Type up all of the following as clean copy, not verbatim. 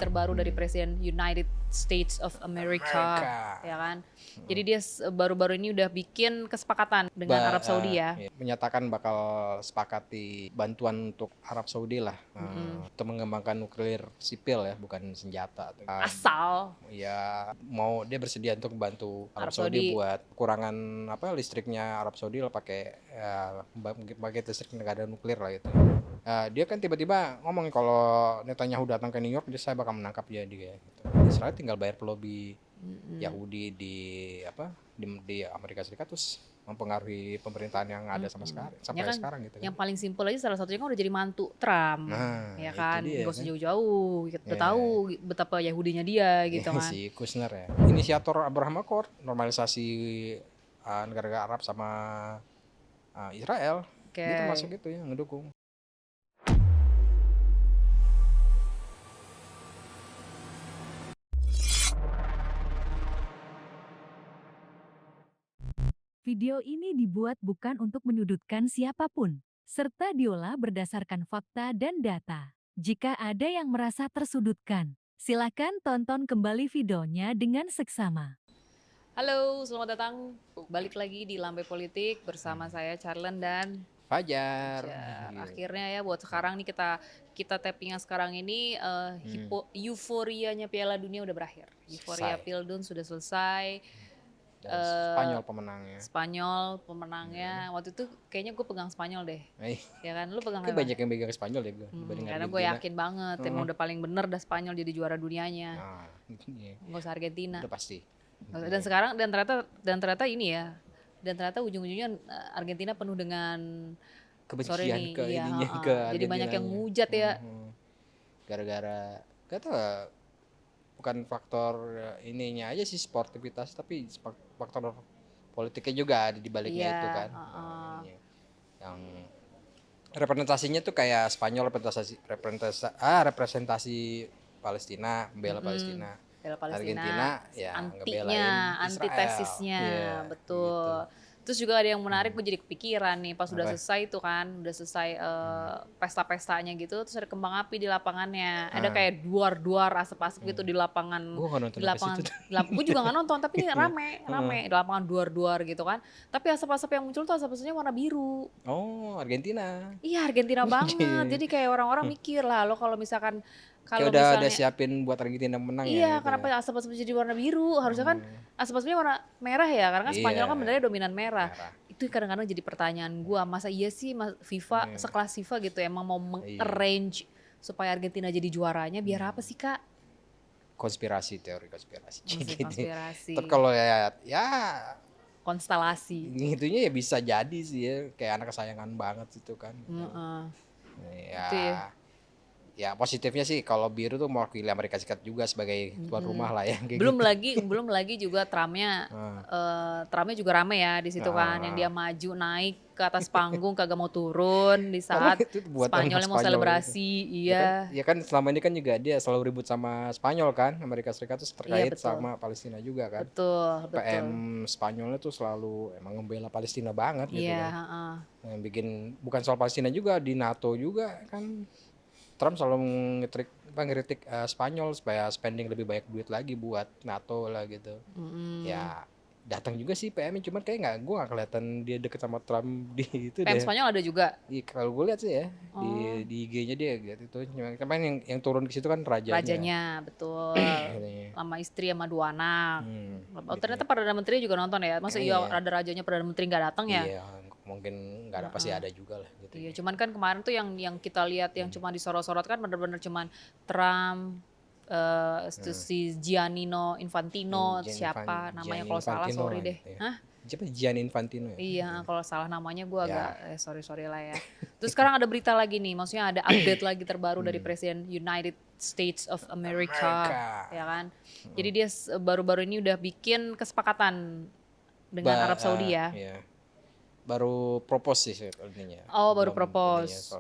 terbaru dari Presiden United States of America, ya kan? Jadi dia baru-baru ini udah bikin kesepakatan dengan Arab Saudi ya. Menyatakan bakal sepakati bantuan untuk Arab Saudi lah, untuk mengembangkan nuklir sipil ya, bukan senjata. Asal Ya mau dia bersedia untuk membantu Arab Arab Saudi Saudi. buat kurangan listriknya Arab Saudi lah, pakai pakai listrik negara nuklir lah itu. Dia kan tiba-tiba ngomong kalau Netanyahu datang ke New York, saya bakal menangkap dia gitu. Israel tinggal bayar pelobi Yahudi di Amerika Serikat, terus mempengaruhi pemerintahan yang ada sampai Ya kan, sekarang gitu kan. yang paling simpel aja salah satunya kan udah jadi mantu Trump, Nah, ya itu kan, dia gak usah kan. jauh-jauh, kita udah Ya. tahu betapa Yahudinya dia gitu kan. Si Kushner ya, inisiator Abraham Accord, normalisasi negara Arab sama Israel. Oke. Dia termasuk itu yang ngedukung. Video ini dibuat bukan untuk menyudutkan siapapun, serta diolah berdasarkan fakta dan data. Jika ada yang merasa tersudutkan, silakan tonton kembali videonya dengan seksama. Halo, selamat datang balik lagi di Lambe Politik bersama saya Charlen dan Fajar. akhirnya ya buat sekarang nih kita tapping yang sekarang ini euforianya Piala Dunia udah berakhir. Euforia Selesai. Pildun sudah selesai. Dan Spanyol pemenangnya. Spanyol pemenangnya. Waktu itu kayaknya gue pegang Spanyol deh. Ya kan, lu pegang Kayak apa? banyak yang pegang Spanyol ya gue. Karena gue yakin banget emang udah paling bener dah Spanyol jadi juara dunianya. Nah, Nggak usah Argentina. udah pasti. Dan sekarang dan ternyata ini ya. Dan ternyata ujung-ujungnya Argentina penuh dengan Kebencian nih, ke iya, ininya, ke jadi banyak yang Argentinanya. ngehujat ya. Gara-gara gak tau, bukan faktor ininya aja sih sportivitas, tapi faktor politiknya juga ada di baliknya Iya, itu kan. Yang representasinya tuh kayak Spanyol representasi Palestina, membela Palestina. Bela Palestina, Argentina ya antinya, antitesisnya, Iya, betul. Terus juga ada yang menarik, gue jadi kepikiran nih pas udah selesai itu kan, udah selesai pesta-pestanya gitu, terus ada kembang api di lapangannya, ada kayak duar-duar asap-asap gitu di lapangan. Gue nggak nonton di lapangan, gue juga nggak nonton, tapi ini rame di lapangan duar-duar gitu kan. Tapi asap-asap yang muncul tuh asap-asapnya warna biru. Oh, Argentina. Iya, Argentina banget. Jadi kayak orang-orang mikir lah, lo kalau misalkan Kayak udah siapin buat Argentina menang ya. iya, Gitu kenapa ya. asap-asap jadi warna biru? Harusnya kan asap-asapnya warna merah ya, karena kan Spanyol kan benernya dominan merah. Itu kadang-kadang jadi pertanyaan gua, masa iya sih FIFA, sekelas FIFA gitu emang mau arrange supaya Argentina jadi juaranya biar apa sih, Kak? Teori konspirasi. Konspirasi. Tapi kalau ya konstelasi. Itunya ya bisa jadi sih ya, kayak anak kesayangan banget itu kan. Itu ya. Ya positifnya sih kalau biru tuh mewakili Amerika Serikat juga sebagai tuan rumah lah ya. Belum lagi juga Trumpnya juga rame ya di situ kan, yang dia maju naik ke atas panggung kagak mau turun di saat Spanyolnya mau selebrasi. Iya. Ya kan selama ini kan juga dia selalu ribut sama Spanyol kan, Amerika Serikat tuh terkait sama Palestina juga kan. Betul. PM Spanyolnya tuh selalu emang membela Palestina banget gitu kan. Yang bikin bukan soal Palestina juga, di NATO juga kan. Trump selalu ngeritik Spanyol supaya spending lebih banyak duit lagi buat NATO lah gitu. Ya datang juga sih PM, cuman kayak gue nggak kelihatan dia deket sama Trump di itu PM deh. Spanyol ada juga. Iya, kalau gue lihat sih ya di IG-nya dia gitu. Cuman yang turun ke situ kan rajanya. Rajanya, betul. Sama istri sama 2 anak. Ternyata Perdana Menteri juga nonton ya. Masa iya ada rajanya Perdana Menteri nggak datang ya? Iya, mungkin nggak ada, pasti ada juga lah gitu. Iya, cuman kan kemarin tuh yang kita lihat yang cuma disorot-sorot kan bener-bener cuman Trump, si Giannino Infantino, siapa namanya kalau salah sorry deh. Gitu ya. Hah? Siapa Gianni Infantino ya? Iya, kalau salah namanya gue agak sorry lah ya. Terus sekarang ada berita lagi nih, maksudnya ada update lagi terbaru dari Presiden United States of America. Ya kan. Jadi dia baru-baru ini udah bikin kesepakatan dengan Arab Saudi ya. Iya. Baru propose sih intinya. Oh, baru propose.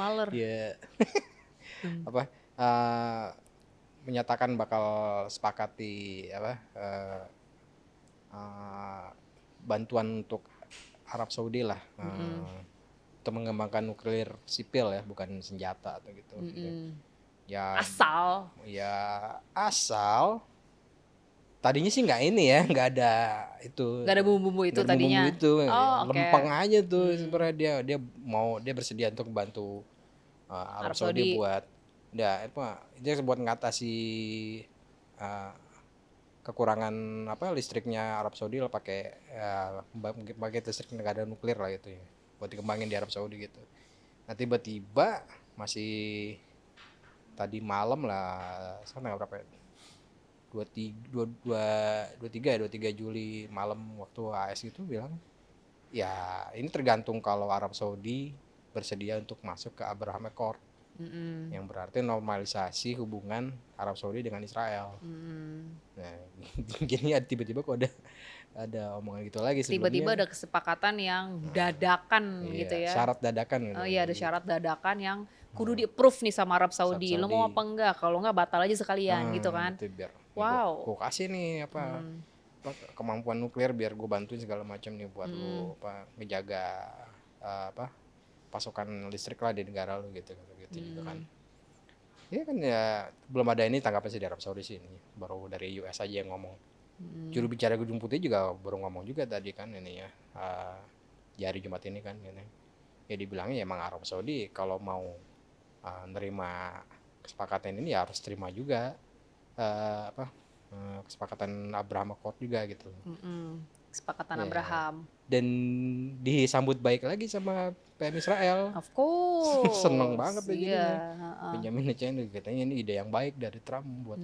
Waler. Iya. Menyatakan bakal sepakati bantuan untuk Arab Saudi lah, untuk mengembangkan nuklir sipil ya, bukan senjata atau gitu. Ya Asal. ya asal tadinya sih nggak ini ya, nggak ada itu, Gak ada bumbu-bumbu itu nggak ada bumbu tadinya. itu, Oh, oke. lempeng aja tuh sebenarnya. Dia bersedia untuk bantu Arab Arab Saudi Saudi. buat dia buat ngatasi uh, kekurangan listriknya Arab Saudi lah, pakai listrik negara nuklir lah gitu ya, buat dikembangin di Arab Saudi gitu. Nah tiba-tiba masih tadi malam lah, sana berapa ya? 23 Juli malam waktu AS itu bilang ya ini tergantung kalau Arab Saudi bersedia untuk masuk ke Abraham Accord, yang berarti normalisasi hubungan Arab Saudi dengan Israel. Nah gini tiba-tiba kok ada omongan gitu lagi sebelumnya. Tiba-tiba ada kesepakatan yang dadakan Iya, gitu ya. syarat dadakan gitu. Oh iya, ada syarat dadakan yang kudu di-approve nih sama Arab Saudi. Lo mau apa enggak? Kalau enggak batal aja sekalian gitu kan. Itu biar Wow. gue kasih nih kemampuan nuklir biar gue bantuin segala macam nih buat lu ngejaga pasokan listrik lah di negara lu gitu gitu kan. Ya kan ya belum ada ini tanggapan sih di Arab Saudi sih, ini baru dari US aja yang ngomong. Juru bicara Gedung Putih juga baru ngomong juga tadi kan ini ya, di hari Jumat ini kan ini. Ya dibilangnya ya emang Arab Saudi kalau mau nerima kesepakatan ini ya harus terima juga kesepakatan Abraham Accord juga gitu. Kesepakatan Abraham. Dan disambut baik lagi sama PM Israel. Of course. Seneng banget deh jadinya. Benjamin Netanyahu katanya ini ide yang baik dari Trump buat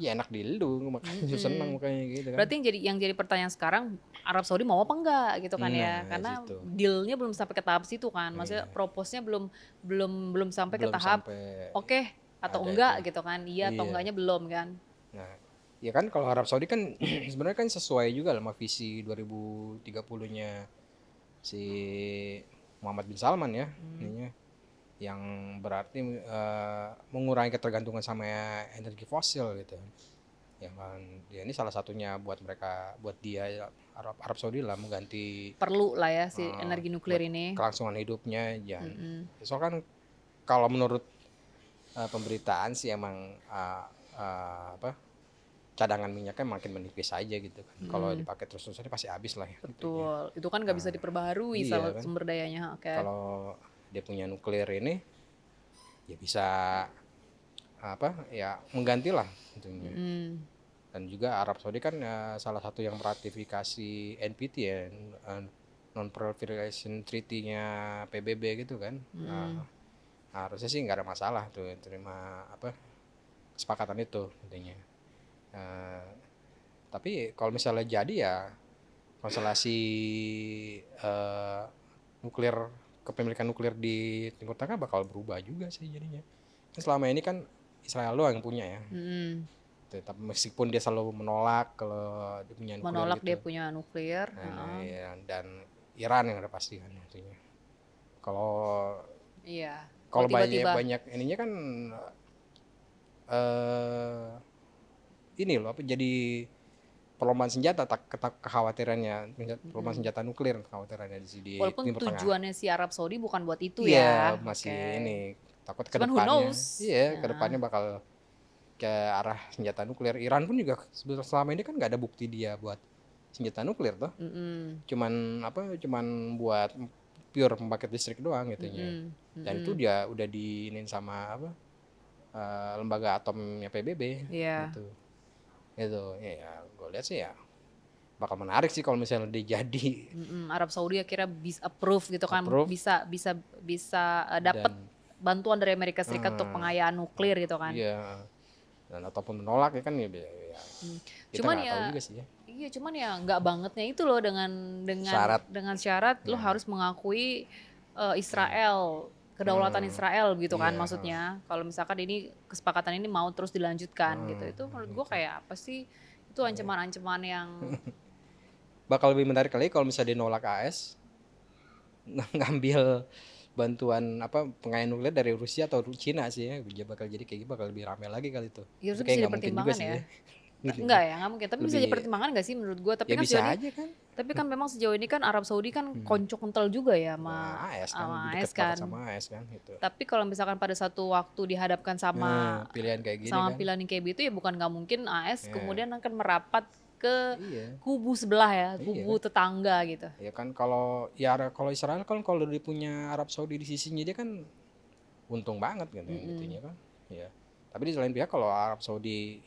ya enak di lu, makanya seneng makanya gitu kan. Berarti yang jadi pertanyaan sekarang, Arab Saudi mau apa enggak gitu kan ya? Karena dealnya belum sampai ke tahap situ kan. Maksudnya proposnya belum sampai ke tahap oke atau enggak gitu kan. Iya atau enggaknya belum kan. Nah, ya kan kalau Arab Saudi kan sebenarnya kan sesuai juga sama visi 2030-nya si Muhammad bin Salman ya, ininya yang berarti mengurangi ketergantungan sama energi fosil gitu. Ya kan, ya ini salah satunya buat dia Arab Saudi lah mengganti perlu lah ya si energi nuklir ini kelangsungan hidupnya ya. Soalnya kan kalau menurut pemberitaan sih emang cadangan minyaknya makin menipis aja gitu kan. Kalau dipakai terus-terusan pasti habis lah ya. Betul. Gitu, ya. Itu kan nggak bisa diperbaharui kan? Sumber dayanya. Kalau dia punya nuklir ini ya bisa mengganti lah tentunya. Dan juga Arab Saudi kan salah satu yang meratifikasi NPT ya, Non-Proliferation Treaty-nya PBB gitu kan. Harusnya sih nggak ada masalah tuh terima kesepakatan itu intinya. Tapi kalau misalnya jadi ya konstelasi kepemilikan nuklir di Timur Tengah bakal berubah juga sih jadinya. Selama ini kan Israel doang yang punya ya. Tapi meskipun dia selalu menolak kalau dia punya nuklir. Menolak gitu. Dia punya nuklir. Ya, dan Iran yang ada pasti kan artinya. Kalau banyak ininya kan ini loh jadi perlombaan senjata kekhawatirannya perlombaan senjata nuklir kekhawatirannya di walaupun Timur Tengah. Tujuannya si Arab Saudi bukan buat itu ya. Iya masih ini takut ke depannya. Ke depannya bakal ke arah senjata nuklir. Iran pun juga selama ini kan nggak ada bukti dia buat senjata nuklir toh. Cuman buat pure pembangkit listrik doang gitunya. Dan itu dia udah diinin sama lembaga atomnya PBB gitu. Itu ya gue lihat sih ya bakal menarik sih kalau misalnya dia jadi. Arab Saudi akhirnya bisa approve gitu kan, bisa dapat bantuan dari Amerika Serikat untuk pengayaan nuklir gitu kan. Iya. Dan ataupun menolak ya kan ya. Cuman ya tahu juga sih ya. Iya, cuman ya nggak bangetnya itu loh dengan syarat lo harus mengakui Israel, kedaulatan Israel gitu kan maksudnya. Kalau misalkan ini kesepakatan ini mau terus dilanjutkan gitu, itu menurut gue kayak apa sih? Itu ancaman-ancaman yang bakal lebih menarik kali kalau misalnya dia nolak AS ngambil bantuan pengayaan nuklir dari Rusia atau Cina sih ya, bakal jadi kayak gitu, bakal lebih ramai lagi kali itu. Ya, itu bisa dipertimbangkan ya. gitu. Enggak ya, nggak mungkin. Tapi bisa jadi Lebih pertimbangan nggak sih menurut gue? Tapi ya kan bisa sejauh ini, aja kan. tapi kan memang sejauh ini kan Arab Saudi kan konco kental juga ya sama Nah, AS kan sama deket AS banget kan. sama AS kan gitu. Tapi kalau misalkan pada satu waktu dihadapkan sama Pilihan kayak gini sama kan. pilihan yang kayak gitu ya bukan nggak mungkin AS Ya, kemudian akan merapat ke iya. kubu sebelah ya, Iya. kubu tetangga gitu. Ya kan kalau Israel kan kalau dia punya Arab Saudi di sisinya dia kan untung banget gitu gitunya kan. Ya. Tapi di selain pihak kalau Arab Saudi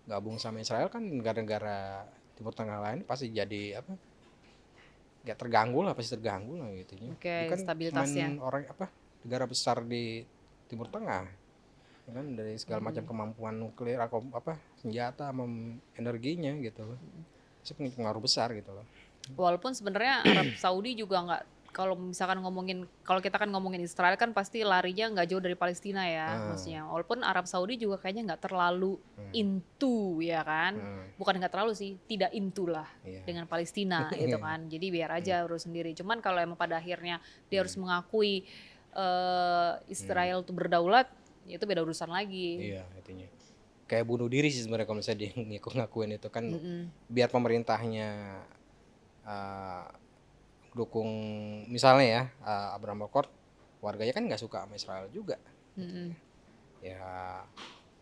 gabung sama Israel kan negara-negara Timur Tengah lain pasti jadi apa? Gak terganggu lah, pasti terganggu lah gitunya. Oke, Dia kan stabilitasnya. cuman orang apa? Negara besar di Timur Tengah. Ya kan dari segala macam kemampuan nuklir atau apa senjata sama energinya gitu. Itu punya pengaruh besar gitu loh. Walaupun sebenarnya Arab Saudi juga nggak, kalau misalkan ngomongin, kalau kita kan ngomongin Israel kan pasti larinya nggak jauh dari Palestina ya, maksudnya. Walaupun Arab Saudi juga kayaknya nggak terlalu into ya kan, bukan nggak terlalu sih, tidak into lah dengan Palestina gitu kan. Jadi biar aja urus sendiri. Cuman kalau emang pada akhirnya dia harus mengakui Israel tuh berdaulat, ya itu beda urusan lagi. Iya, intinya. Kayak bunuh diri sih sebenarnya kalau misalnya dia ngakuin itu kan biar pemerintahnya dukung misalnya ya Abraham Accord warganya kan nggak suka sama Israel juga. Ya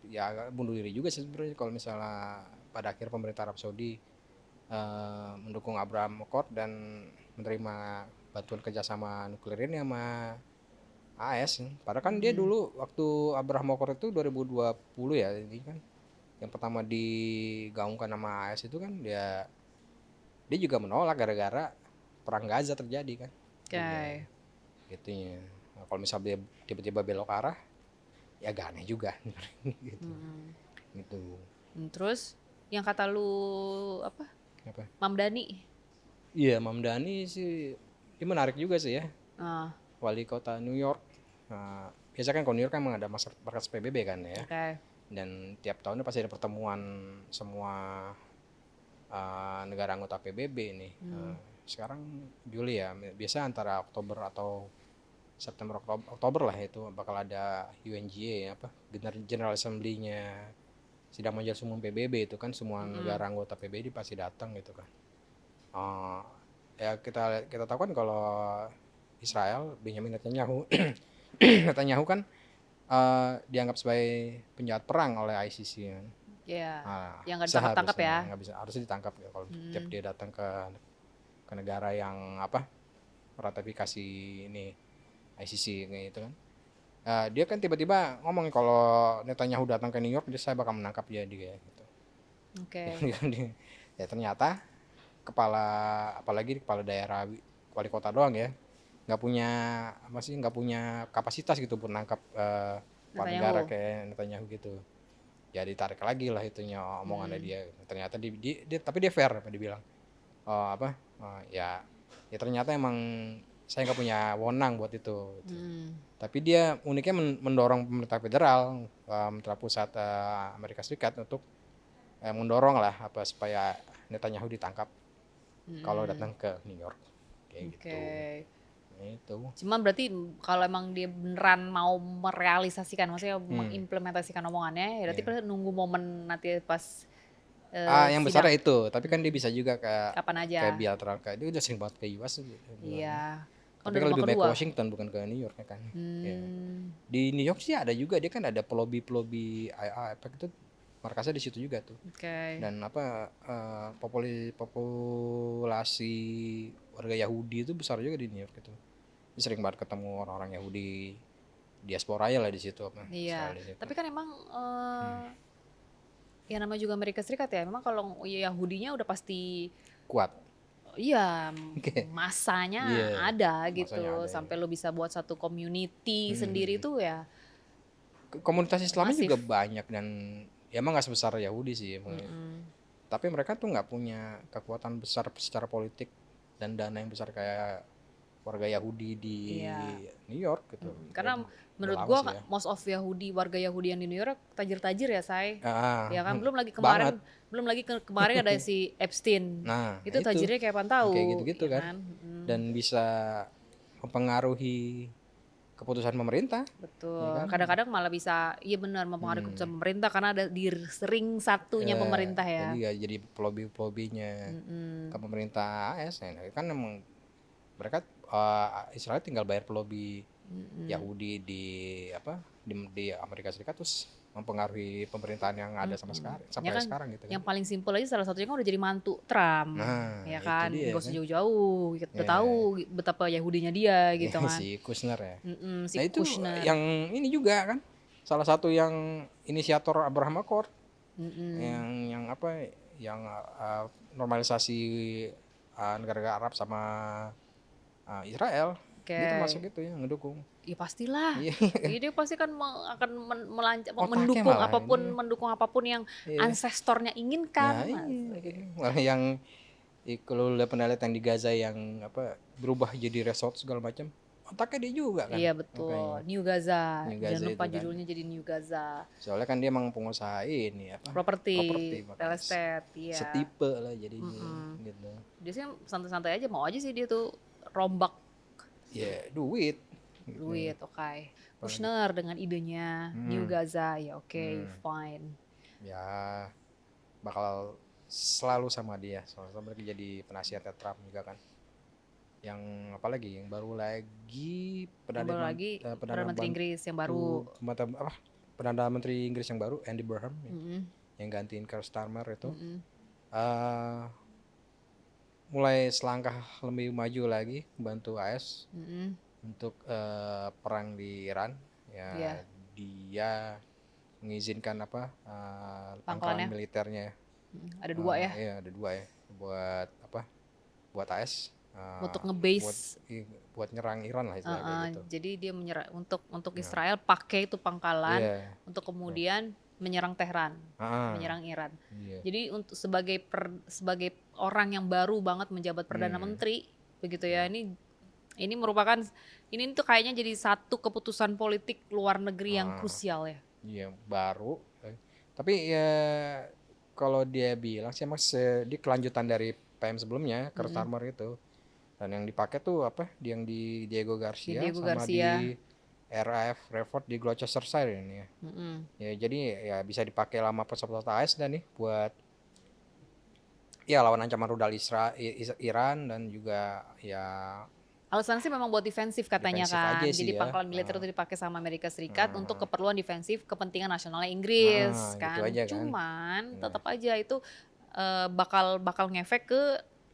ya bunuh diri juga sih sebenarnya kalau misalnya pada akhir pemerintah Arab Saudi mendukung Abraham Accord dan menerima bantuan kerjasama nuklir ini sama AS. Padahal kan dia dulu waktu Abraham Accord itu 2020 ya ini kan yang pertama digaungkan sama AS itu kan dia juga menolak gara-gara perang Gaza terjadi kan. Oke. Gitu ya. Nah, kalau misalnya dia tiba-tiba belok arah ya agak aneh juga gitu. Gitu. Terus yang kata lu apa? Mamdani. Iya, Mamdani sih dia menarik juga sih ya. Wali kota New York. Biasa kan kalau New York kan emang ada markas PBB kan ya. Dan tiap tahunnya pasti ada pertemuan semua negara anggota PBB ini. Sekarang Juli ya, biasa antara Oktober atau September Oktober lah itu bakal ada UNGA apa General Assembly-nya sidang majelis umum PBB itu kan semua negara anggota PBB pasti datang gitu kan. Ya kita tahu kan kalau Israel Benjamin Netanyahu kan dianggap sebagai penjahat perang oleh ICC kan. Iya. Yang nggak ditangkap ya. Nggak bisa, harusnya ditangkap ya kalau tiap dia datang ke negara yang apa ratifikasi ini ICC kayak gitu kan. Dia kan tiba-tiba ngomong kalau Netanyahu datang ke New York dia saya bakal menangkap dia gitu. Ya ternyata apalagi kepala daerah wali kota doang ya nggak punya kapasitas gitu pun nangkap kepala negara kayak Netanyahu gitu. Ya ditarik lagi lah itunya omongannya dia. Ternyata tapi dia fair apa dibilang. Ya ternyata emang saya nggak punya wewenang buat itu. Tapi dia uniknya mendorong pemerintah federal, pemerintah pusat Amerika Serikat untuk mendorong lah supaya Netanyahu ditangkap kalau datang ke New York kayak gitu. Itu. Cuman berarti kalau emang dia beneran mau merealisasikan, maksudnya mengimplementasikan omongannya, ya berarti nunggu momen nanti pas yang besar itu, tapi kan dia bisa juga kapan aja. Kayak bilateral kayak dia udah sering banget ke US. Iya. Tapi kan lebih baik ke Washington bukan ke New York ya kan. Ya. Di New York sih ada juga dia kan ada pelobi IAEA itu markasnya di situ juga tuh. Dan apa populasi warga Yahudi itu besar juga di New York itu. Dia sering banget ketemu orang-orang Yahudi diaspora ya lah di situ apa. Iya. Tapi kan emang ya namanya juga Amerika Serikat ya. Memang kalau Yahudinya udah pasti kuat. Iya, masanya ada gitu. Masanya ada, sampai lo bisa buat satu community sendiri tuh ya. Komunitas Islamnya juga banyak dan ya emang gak sebesar Yahudi sih. Tapi mereka tuh gak punya kekuatan besar secara politik dan dana yang besar kayak warga Yahudi di New York gitu. Karena menurut gua most of warga Yahudi yang di New York tajir-tajir ya say. Ya kan belum lagi kemarin ada si Epstein. Nah, itu tajirnya kayak apaan tahu. Kayak gitu-gitu ya kan. Dan bisa mempengaruhi keputusan pemerintah. Betul. Ya kan? Kadang-kadang malah bisa, iya benar mempengaruhi keputusan pemerintah karena ada di ring satunya pemerintah ya. Jadi ya jadi lobby-lobbynya ke pemerintah AS. Nah, kan emang mereka Israel tinggal bayar lobby Yahudi di Amerika Serikat terus mempengaruhi pemerintahan yang ada sampai Ya kan, sekarang gitu yang kan. paling simpel aja salah satunya kan udah jadi mantu Trump, Nah, ya itu kan, dia, gak usah kan. jauh-jauh, kita udah tahu betapa Yahudinya dia gitu kan. Si Kushner ya. Si Nah itu Kushner. yang ini juga kan salah satu yang inisiator Abraham Accord, yang apa, yang normalisasi negara Arab sama Israel. Dia termasuk itu yang ngedukung. Ya pastilah. Iya. Dia pasti kan akan Otaknya malah mendukung apapun yang ancestornya inginkan. Nah, malah yang kalau lihat penelitian di Gaza yang apa berubah jadi resort segala macam, otaknya dia juga kan. Iya betul. Makanya. New Gaza. New Gaza Jangan lupa itu kan. judulnya jadi New Gaza. Soalnya kan dia emang pengusaha ini apa? Properti, makanya real estate, iya. Setipe lah jadinya gitu. Dia sih santai-santai aja, mau aja sih dia tuh rombak Ya, duit. oke. Kushner dengan idenya New Gaza, ya oke, fine. Ya, bakal selalu sama dia. Soalnya mereka jadi penasihatnya Trump juga kan. Yang apa lagi? Yang baru lagi Perdana Menteri Inggris yang baru. Perdana Menteri Inggris yang baru, Andy Burnham, yang gantiin Keir Starmer itu. Mulai selangkah lebih maju lagi membantu AS untuk perang di Iran ya. Dia mengizinkan apa pangkalan militernya ada 2 ya. Iya ada 2 ya buat AS untuk ngebase buat nyerang Iran lah istilahnya gitu. Jadi dia menyerang untuk Israel pakai itu pangkalan untuk kemudian menyerang Tehran, menyerang Iran. Jadi untuk sebagai orang yang baru banget menjabat perdana menteri begitu ya. Ini merupakan ini tuh kayaknya jadi satu keputusan politik luar negeri yang krusial ya. Iya, baru. Tapi ya kalau dia bilang sih emang dia kelanjutan dari PM sebelumnya, Keir Starmer itu. Dan yang dipakai tuh apa? Yang di Diego Garcia di RAF Rayford di Gloucestershire ini ya. Ya jadi ya bisa dipakai lama pesawat AS dan nih buat ya lawan ancaman rudal Iran dan juga ya alasan sih memang buat defensif katanya kan. Jadi ya. pangkalan militer itu dipakai sama Amerika Serikat untuk keperluan defensif kepentingan nasionalnya Inggris kan. Gitu aja, cuman tetap aja itu bakal ngefek ke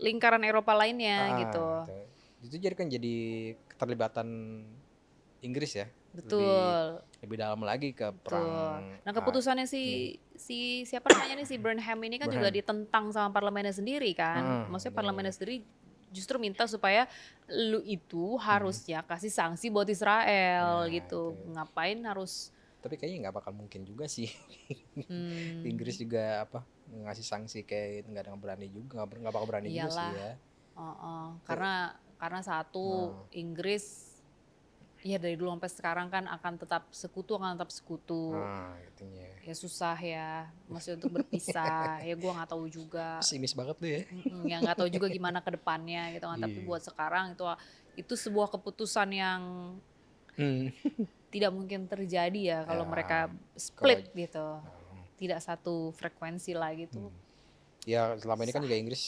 lingkaran Eropa lainnya gitu. Itu jadi kan jadi keterlibatan Inggris ya. Betul. Lebih dalam lagi ke perang. Nah keputusannya si siapa namanya nih si Burnham ini kan juga ditentang sama parlemennya sendiri kan. Maksudnya parlemennya sendiri justru minta supaya lu itu harusnya kasih sanksi buat Israel gitu. Ngapain harus? Tapi kayaknya nggak bakal mungkin juga sih. Inggris juga apa ngasih sanksi kayak nggak ada berani juga, nggak bakal berani juga sih ya. Karena satu Inggris ya dari dulu sampai sekarang kan akan tetap sekutu. Itunya. Ya susah ya, maksudnya untuk berpisah. Ya gue nggak tahu juga. Pesimis banget tuh ya. Ya nggak tahu juga gimana ke depannya gitu kan. Tapi buat sekarang itu sebuah keputusan yang tidak mungkin terjadi ya kalau mereka split gitu. Tidak satu frekuensi lah gitu. Ya selama ini kan juga Inggris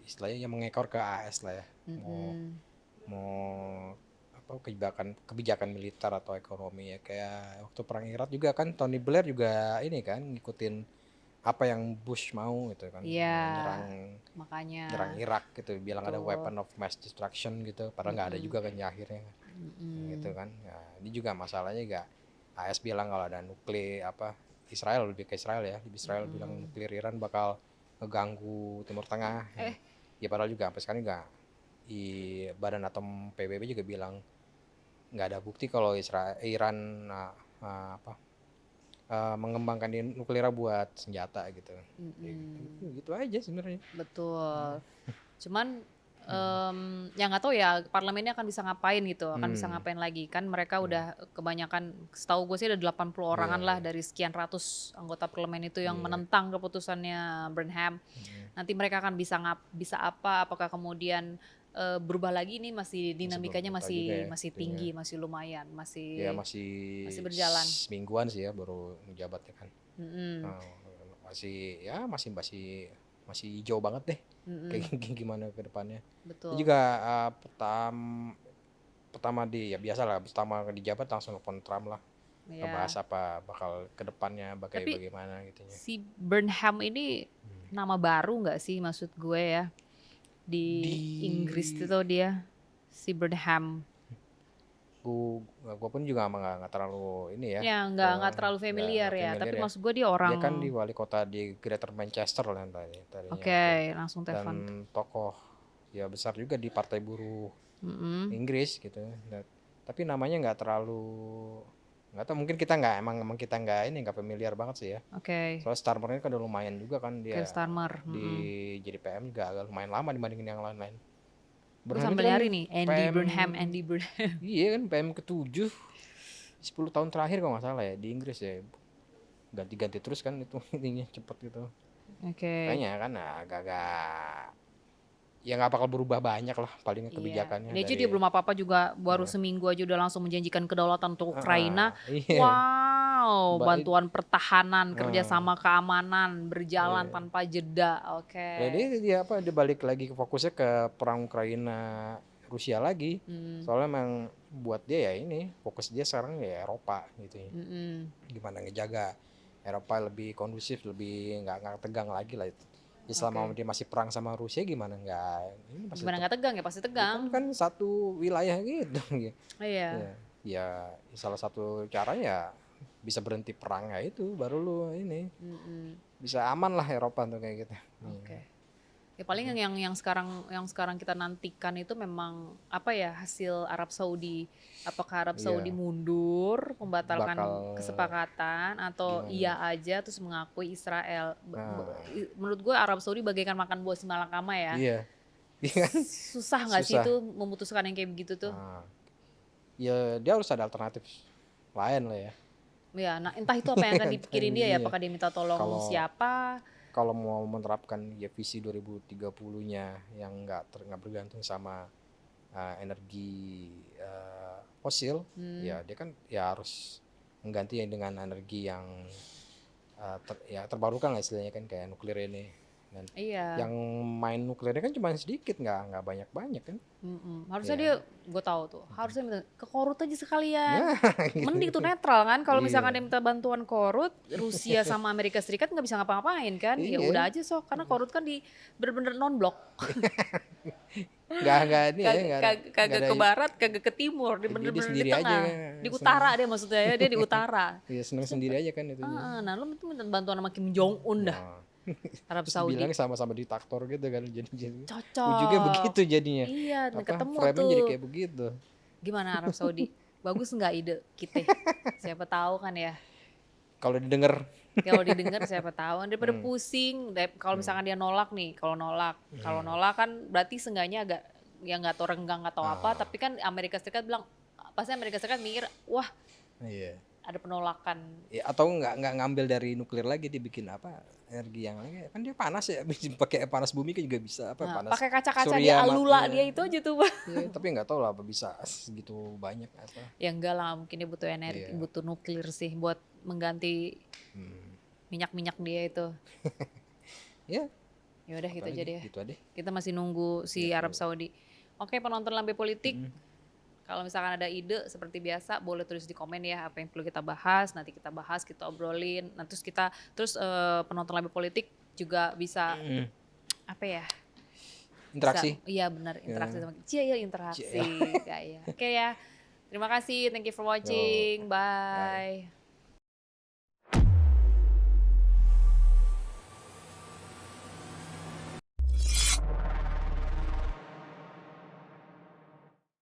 istilahnya yang mengekor ke AS lah ya. Mau kebijakan militer atau ekonomi ya kayak waktu perang Irak juga kan Tony Blair juga ini kan ngikutin apa yang Bush mau gitu kan. Nyerang Irak gitu bilang ada weapon of mass destruction gitu padahal nggak ada juga kan ya akhirnya gitu kan. Ya, ini juga masalahnya juga AS bilang kalau ada nuklir Israel lebih ke Israel ya. Israel bilang nuklir Iran bakal ngeganggu Timur Tengah. Ya padahal juga sampai sekarang juga Badan Atom PBB juga bilang nggak ada bukti kalau Iran mengembangkan nuklir buat senjata gitu. Gitu aja sebenarnya. Betul. Cuman ya nggak tahu ya parlemennya akan bisa ngapain gitu, akan bisa ngapain lagi kan mereka udah kebanyakan, setahu gue sih ada 80 orangan lah dari sekian ratus anggota parlemen itu yang menentang keputusannya Burnham. Nanti mereka akan bisa apa? Apakah kemudian berubah lagi nih, masih dinamikanya belum tahu juga ya masih itunya. tinggi, masih lumayan, Ya masih masih berjalan. semingguan sih ya baru menjabat ya kan. Mm-mm. Masih ya masih hijau banget deh. Mm-mm. Kayak gimana ke depannya. Itu Betul. juga pertama ya biasalah pertama dijabat langsung nelfon Trump lah. Ngebahas Ya. apa bakal ke depannya Tapi bagaimana gitunya. si Burnham ini nama baru nggak sih, maksud gue ya, di Inggris Di itu dia, si Burnham. gua pun juga nggak terlalu ini ya. Ya nggak terlalu familiar nggak ya. Tapi ya. maksud gue dia Dia kan orang. di wali kota di Greater Manchester lah tadinya Oke, itu. langsung Dan telepon. tokoh ya besar juga di Partai Buruh Mm-mm. Inggris gitu. Tapi namanya nggak tahu, mungkin kita emang kita nggak familiar banget sih ya. Oke. Soalnya Starmer kan udah lumayan juga kan dia Keir Starmer. jadi PM juga agak lumayan lama dibandingin yang lain-lain. Gue Burnham sambil itu kan nyari nih, Andy Burnham. Iya kan PM ke-7 10 tahun terakhir kalau nggak salah ya di Inggris ya. Ganti-ganti terus kan itu intinya cepet gitu. Oke. Kayaknya kan agak-agak ya nggak bakal berubah banyak lah paling kebijakannya. Ini aja dia belum apa-apa juga, baru seminggu aja udah langsung menjanjikan kedaulatan untuk Ukraina. Iya. Wow, bantuan pertahanan, kerjasama keamanan berjalan Iya. tanpa jeda. Oke. Jadi dia balik lagi fokusnya ke perang Ukraina Rusia lagi. Soalnya memang buat dia ya ini fokus dia sekarang ya Eropa gitu ya. Gimana ngejaga Eropa lebih kondusif, lebih nggak tegang lagi lah itu. Ya selama dia masih perang sama Rusia gimana nggak tegang ya, pasti tegang. Kan satu wilayah gitu. Iya. Ya salah satu caranya ya bisa berhenti perang ya itu baru lu ini bisa aman lah Eropa tuh kayak gitu. Oke. Ya paling yang sekarang kita nantikan itu memang apa ya, hasil Arab Saudi. Apakah Arab Saudi mundur, membatalkan kesepakatan, atau iya aja terus mengakui Israel. Menurut gue Arab Saudi bagaikan makan buah si malakama ya. Iya. Susah nggak sih itu memutuskan yang kayak begitu tuh? Ya dia harus ada alternatif lain lah ya. Ya, nah entah itu apa yang akan dipikirin dia ya, apakah dia minta tolong siapa? Kalau mau menerapkan ya visi 2030-nya yang nggak bergantung sama energi fosil, ya dia kan ya harus mengganti dengan energi yang terbarukan lah istilahnya kan kayak nuklir ini. Dan yang main nuklirnya kan cuma sedikit, nggak banyak kan. Harusnya dia, gue tahu tuh, harusnya minta ke Korut aja sekalian. Mending tuh netral kan, kalau misalkan dia minta bantuan Korut, Rusia sama Amerika Serikat nggak bisa ngapa-ngapain kan. Ya udah aja sok, karena Korut kan bener-bener non-blok. Kagak ke barat, kagak ke timur, dia bener-bener di tengah, di utara dia maksudnya ya, dia di utara. Iya, seneng sendiri aja kan itu. Nah lu minta bantuan sama Kim Jong Un dah. Arab Saudi. Bilang sama-sama diktator gitu kan, jadi cocok. Ujungnya begitu jadinya. Iya, ketemu frame-nya tuh. jadi kayak begitu. Gimana Arab Saudi? Bagus nggak ide kita? Siapa tahu kan ya. Kalau didengar siapa tahu, daripada pusing. Kalau misalkan dia nolak nih, kalau nolak kan berarti seenggaknya agak ya nggak tahu renggang atau apa. Tapi kan Amerika Serikat bilang, pasti Amerika Serikat mikir, wah, ada penolakan. Ya, atau nggak ngambil dari nuklir lagi, dibikin energi yang lain kan dia panas ya, pakai panas bumi kan juga bisa panas. Pakai kaca-kaca dia alula dia itu aja tuh. Ya, tapi nggak tahu lah apa bisa segitu banyak apa. Ya enggak lah, mungkin dia butuh energi, butuh nuklir sih buat mengganti minyak-minyak dia itu. Ya udah gitu aja deh. Kita masih nunggu si Arab Saudi. Oke, penonton Lambe Politik. Kalau misalkan ada ide seperti biasa boleh tulis di komen ya, apa yang perlu kita bahas, nanti kita bahas, kita obrolin. Nah, terus penonton Lambe Politik juga bisa apa ya? Interaksi. Iya benar, interaksi sama kita. Iya, interaksi. Oke ya. Terima kasih, thank you for watching. Bye.